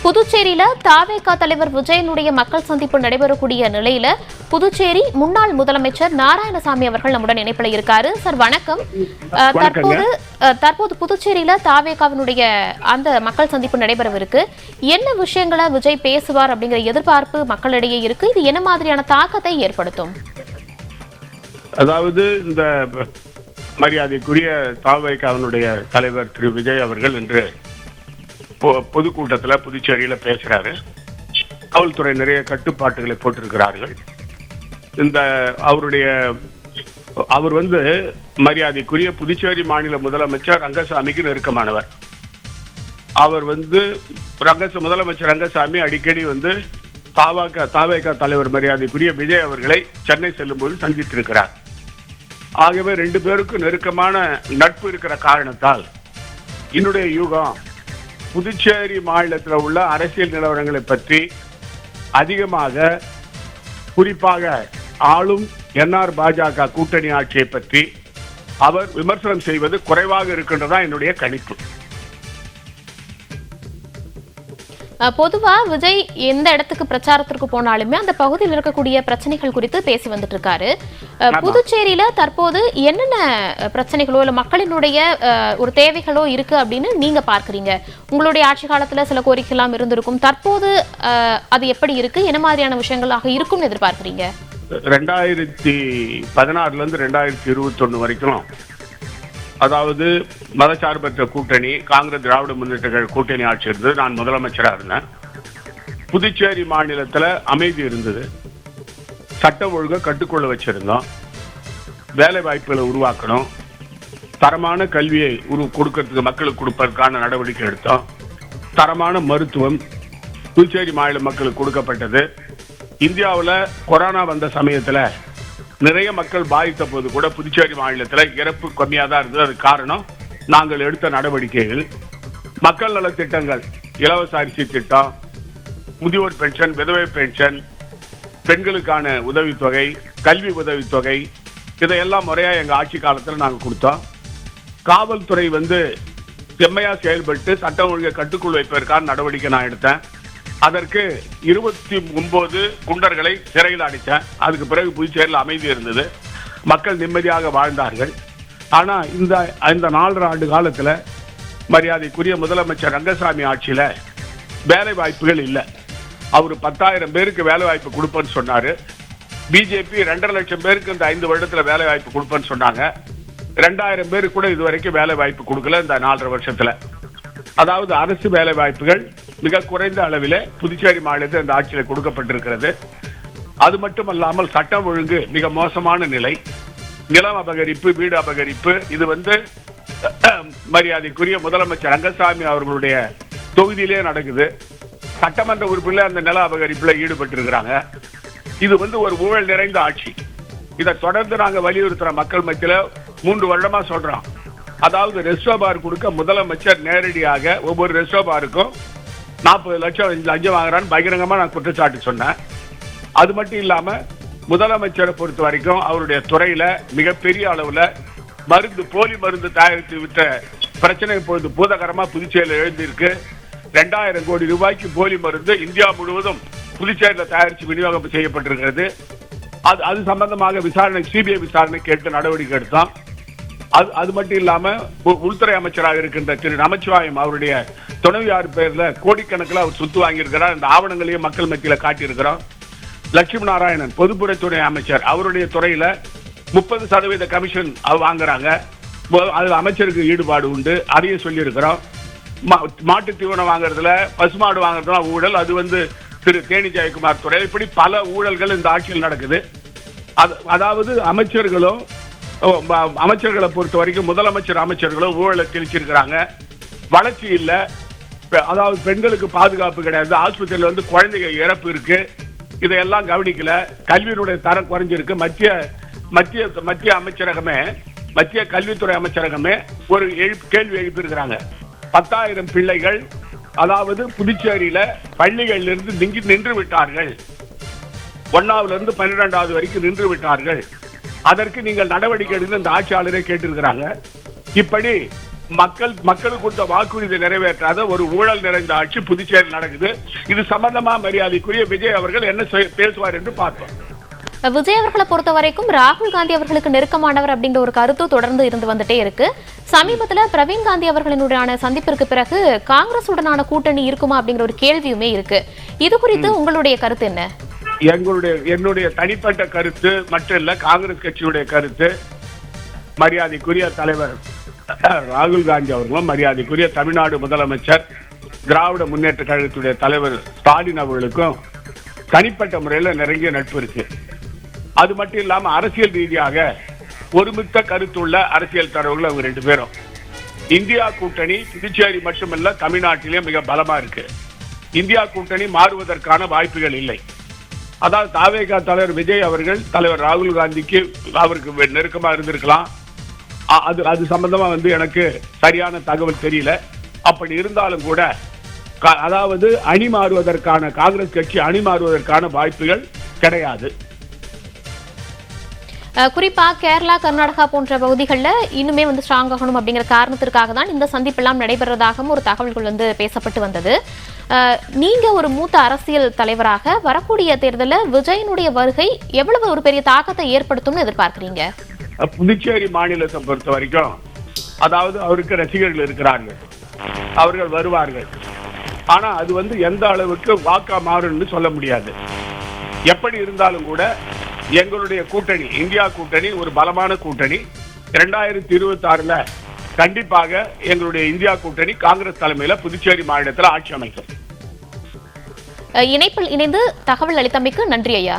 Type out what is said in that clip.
புதுச்சேரியில தாவேகா தலைவர் விஜயனுடைய மக்கள் சந்திப்பு நடைபெறக்கூடிய நிலையில புதுச்சேரி முன்னாள் முதலமைச்சர் நாராயணசாமி அவர்கள் நம்முடன் இணைப்பில் இருக்காரு. சார் வணக்கம். தற்போது புதுச்சேரியில தாவேகாவினுடைய அந்த மக்கள் சந்திப்பு நடைபெறவிருக்கு. என்ன விஷயங்களை விஜய் பேசுவார் அப்படிங்கிற எதிர்பார்ப்பு மக்களிடையே இருக்கு. இது என்ன மாதிரியான தாக்கத்தை ஏற்படுத்தும்? அதாவது இந்த மரியாதைக்குரிய தாவேகாவினுடைய தலைவர் திரு விஜய் அவர்கள் இன்று பொதுக்கூட்டத்தில் புதுச்சேரியில பேசுறாரு. காவல்துறை நிறைய கட்டுப்பாட்டுகளை போட்டிருக்கிறார்கள். இந்த அவர் மரியாதைக்குரிய புதுச்சேரி மாநில முதலமைச்சர் ரங்கசாமிக்கு நெருக்கமானவர். அவர் முதலமைச்சர் ரங்கசாமி அடிக்கடி தாவேகா தலைவர் மரியாதைக்குரிய விஜய் அவர்களை சென்னை செல்லும் போது சந்தித்திருக்கிறார். ஆகவே ரெண்டு பேருக்கும் நெருக்கமான நட்பு இருக்கிற காரணத்தால் என்னுடைய யூகம் புதுச்சேரி மாநிலத்தில் உள்ள அரசியல் நிலவரங்களை பற்றி அதிகமாக, குறிப்பாக ஆளும் என்ஆர் பாஜக கூட்டணி ஆட்சியை பற்றி அவர் விமர்சனம் செய்வது குறைவாக இருக்கின்றதா என்னுடைய கணிப்பு. பொதுவா விஜய் எந்த இடத்துக்கு பிரச்சாரத்திற்கு போனாலுமே அந்த பகுதியில் இருக்கக்கூடிய பிரச்சனைகள் குறித்து பேசி வந்துட்டு இருக்காரு. புதுச்சேரியில தற்போது என்னென்ன பிரச்சனைகளோ இல்ல மக்களினுடைய ஒரு தேவைகளோ இருக்கு அப்படின்னு நீங்க பார்க்கறீங்க? உங்களுடைய ஆட்சி காலத்துல சில கோரிக்கை எல்லாம் இருந்திருக்கும். தற்போது அது எப்படி இருக்கு? என்ன மாதிரியான விஷயங்களாக இருக்கும்னு எதிர்பார்க்கறீங்க? 2016 இருந்து 2021 வரைக்கும், அதாவது மதச்சார்பற்ற கூட்டணி காங்கிரஸ் திராவிட முன்னேற்ற கழக கூட்டணி ஆட்சி இருந்தது. நான் முதலமைச்சராக இருந்தேன். புதுச்சேரி மாநிலத்தில் அமைதி இருந்தது. சட்ட ஒழுங்கை கட்டுக்கொள்ள வச்சிருந்தோம். வேலை வாய்ப்புகளை உருவாக்கணும். தரமான கல்வியை கொடுக்கறதுக்கு மக்களுக்கு கொடுப்பதற்கான நடவடிக்கை எடுத்தோம். தரமான மருத்துவம் புதுச்சேரி மாநில மக்களுக்கு கொடுக்கப்பட்டது. இந்தியாவில் கொரோனா வந்த சமயத்தில் நிறைய மக்கள் பாதித்த போது கூட புதுச்சேரி மாநிலத்தில் இறப்பு கம்மியாக தான் இருந்தது. அது காரணம் நாங்கள் எடுத்த நடவடிக்கைகள். மக்கள் நல திட்டங்கள், இலவச அரிசி திட்டம், முதியோர் பென்ஷன், விதவை பென்ஷன், பெண்களுக்கான உதவித்தொகை, கல்வி உதவித்தொகை, இதையெல்லாம் முறையாக எங்கள் ஆட்சி காலத்தில் நாங்கள் கொடுத்தோம். காவல்துறை செம்மையா செயல்பட்டு சட்டம் ஒழுங்கை கட்டுக்குள் வைப்பதற்கான நடவடிக்கை நான் எடுத்தேன். அதற்கு 29 குண்டர்களை சிறையில் அடைத்தேன். அதுக்கு பிறகு புதுச்சேரியில் அமைதி இருந்தது. மக்கள் நிம்மதியாக வாழ்ந்தார்கள். ஆனா இந்த 4.5 ஆண்டு காலத்துல மரியாதைக்குரிய முதலமைச்சர் ரங்கசாமி ஆட்சியில வேலை வாய்ப்புகள் இல்லை. அவர் 10,000 பேருக்கு வேலை வாய்ப்பு கொடுப்பேன்னு சொன்னாரு. பிஜேபி 2.5 லட்சம் பேருக்கு இந்த 5 வருடத்துல வேலை வாய்ப்பு கொடுப்பேன்னு சொன்னாங்க. 2,000 பேருக்கு கூட இதுவரைக்கும் வேலை வாய்ப்பு கொடுக்கல இந்த 4.5 வருஷத்துல. அதாவது அரசு வேலை வாய்ப்புகள் மிக குறைந்த அளவிலே புதுச்சேரி மாநிலத்தில் இந்த ஆட்சியில் கொடுக்கப்பட்டிருக்கிறது. அது மட்டுமல்லாமல் சட்டம் ஒழுங்கு மிக மோசமான நிலை. நிலம் அபகரிப்பு, வீடு அபகரிப்பு, இது மரியாதைக்குரிய முதலமைச்சர் ரங்கசாமி அவர்களுடைய தொகுதியிலே நடக்குது. சட்டமன்ற உறுப்பினர் அந்த நில அபகரிப்புல ஈடுபட்டிருக்கிறாங்க. இது ஒரு ஊழல் நிறைந்த ஆட்சி. இதை தொடர்ந்து நாங்க வலியுறுத்துற மக்கள் மத்தியில 3 வருடமா சொல்றோம். அதாவது ரெஸ்டோ பார் கொடுக்க முதலமைச்சர் நேரடியாக ஒவ்வொரு ரெஸ்டோ பாருக்கும் 40 லட்சம் லஞ்சம் வாங்குறான்னு பகிரங்கமா நான் குற்றச்சாட்டு சொன்னேன். அது மட்டும் இல்லாம முதலமைச்சரை பொறுத்த வரைக்கும் அவருடைய துறையில மிகப்பெரிய அளவுல போலி மருந்து தயாரித்து விட்ட பிரச்சனை இப்பொழுது பூதகரமா புதுச்சேரியில் எழுந்திருக்கு. 2,000 கோடி ரூபாய்க்கு போலி மருந்து இந்தியா முழுவதும் புதுச்சேரியில் தயாரித்து விநியோகம் செய்யப்பட்டிருக்கிறது. அது சம்பந்தமாக சிபிஐ விசாரணை கேட்டு நடவடிக்கை எடுத்தோம். அது மட்டும் இல்லாம உள்துறை அமைச்சராக இருக்கின்ற திரு நமச்சிவாயம் அவருடைய துணைவியார் பேர்ல கோடிக்கணக்கில் அவர் சொத்து வாங்கியிருக்கிறார். இந்த ஆவணங்களையும் மக்கள் மத்தியில காட்டியிருக்கிறோம். லட்சுமி நாராயணன் பொதுப்பணித்துறை அமைச்சர், அவருடைய துறையில 30% கமிஷன் வாங்குறாங்க. அதுல அமைச்சருக்கு ஈடுபாடு உண்டு, அதையும் சொல்லி இருக்கிறோம். மாட்டு தீவனம் வாங்குறதுல, பசுமாடு வாங்குறதுல ஊழல், அது திரு தேனி ஜெயக்குமார் துறை. இப்படி பல ஊழல்கள் இந்த ஆட்சியில் நடக்குது. அதாவது அமைச்சர்களை பொறுத்த வரைக்கும் முதலமைச்சர் அமைச்சர்களும் ஊழலை கிழிச்சிருக்கிறாங்க. வளர்ச்சி இல்ல. அதாவது பெண்களுக்கு பாதுகாப்பு கிடையாது. ஆஸ்பத்திரியில குழந்தைகள் இறப்பு இருக்கு. இதையெல்லாம் கவனிக்கல. கல்வியினுடைய தரம் குறைஞ்சிருக்கு. மத்திய அமைச்சரகமே, மத்திய கல்வித்துறை அமைச்சரகமே ஒரு கேள்வி எழுப்பியிருக்கிறாங்க. 10,000 பிள்ளைகள், அதாவது புதுச்சேரியில பள்ளிகளில் இருந்து நின்று விட்டார்கள். 1ஆவதுல இருந்து 12ஆவது வரைக்கும் நின்று விட்டார்கள். அதற்கு நீங்கள் நடவடிக்கை எடுத்து இந்த ஆட்சியாளரை கேட்டிருக்கிறாங்க. இப்படி மக்களுக்கு கொடுத்த வாக்குறுதி நிறைவேற்றாத ஒரு ஊழல் நிறைந்த ஆட்சி புதுச்சேரி நடக்குது. இது சம்பந்தமா மரியாதைக்குரிய விஜய் அவர்கள் என்ன பேசுவார் என்று பார்த்தோம். விஜய் அவர்களை பொறுத்த வரைக்கும் ராகுல் காந்தி அவர்களுக்கு நெருக்கமானவர் அப்படிங்கிற ஒரு கருத்து தொடர்ந்து இருந்து வந்துட்டே இருக்கு. சமீபத்துல பிரவீன் காந்தி அவர்களுடனான சந்திப்பிற்கு பிறகு காங்கிரஸ் உடனான கூட்டணி இருக்குமா அப்படிங்கிற ஒரு கேள்வியுமே இருக்கு. இது குறித்து உங்களுடைய கருத்து என்ன? என்னுடைய தனிப்பட்ட கருத்து மட்டும் இல்ல, காங்கிரஸ் கட்சியுடைய கருத்து, மரியாதைக்குரிய தலைவர் ராகுல் காந்தி அவர்களும், மரியாதைக்குரிய தமிழ்நாடு முதலமைச்சர், திராவிட முன்னேற்ற கழகத்துடைய தலைவர் ஸ்டாலின் அவர்களுக்கும் தனிப்பட்ட முறையில் நெருங்கிய நட்பு இருக்கு. அது மட்டும் இல்லாம அரசியல் ரீதியாக ஒருமித்த கருத்துள்ள அரசியல் தலைவர்கள் அவங்க 2 பேரும். இந்தியா கூட்டணி புதுச்சேரி மட்டுமல்ல தமிழ்நாட்டிலேயே மிக பலமா இருக்கு. இந்தியா கூட்டணி மாறுவதற்கான வாய்ப்புகள் இல்லை. அதாவது தாவேகா தலைவர் விஜய் அவர்கள் தலைவர் ராகுல் காந்திக்கு அவருக்கு நெருக்கமா இருந்திருக்கலாம். அது சம்பந்தமா எனக்கு சரியான தகவல் தெரியல. அப்படி இருந்தாலும் கூட அதாவது அணி மாறுவதற்கான காங்கிரஸ் கட்சி அணி மாறுவதற்கான வாய்ப்புகள் கிடையாது. குறிப்பா கேரளா, கர்நாடகா போன்ற பகுதிகளில் இன்னுமே ஸ்ட்ராங் ஆகணும் அப்படிங்கிற காரணத்திற்காக தான் இந்த சந்திப்பெல்லாம் நடைபெறதாகவும் ஒரு தகவல்கள் பேசப்பட்டு வந்தது. நீங்க ஒரு மூத்த அரசியல் தலைவராக வரக்கூடிய தேர்தலில் விஜயனுடைய வருகை எவ்வளவு ஒரு பெரிய தாக்கத்தை ஏற்படுத்தும்னு எதிர்பார்க்கிறீங்க? புதுச்சேரி மாநிலத்தை பொறுத்த வரைக்கும் அதாவது அவருக்கு ரசிகர்கள் இருக்கிறார்கள், அவர்கள் வருவார்கள். ஆனா அது எந்த அளவுக்கு வாக்கா மாறும்னு சொல்ல முடியாது. எப்படி இருந்தாலும் கூட எங்களுடைய கூட்டணி இந்தியா கூட்டணி ஒரு பலமான கூட்டணி. 2026 கண்டிப்பாக எங்களுடைய இந்தியா கூட்டணி காங்கிரஸ் தலைமையில புதுச்சேரி மாநிலத்தில் ஆட்சி அமைக்கும். இணைப்பில் இணைந்து தகவல் அளித்தமைக்கு நன்றி ஐயா.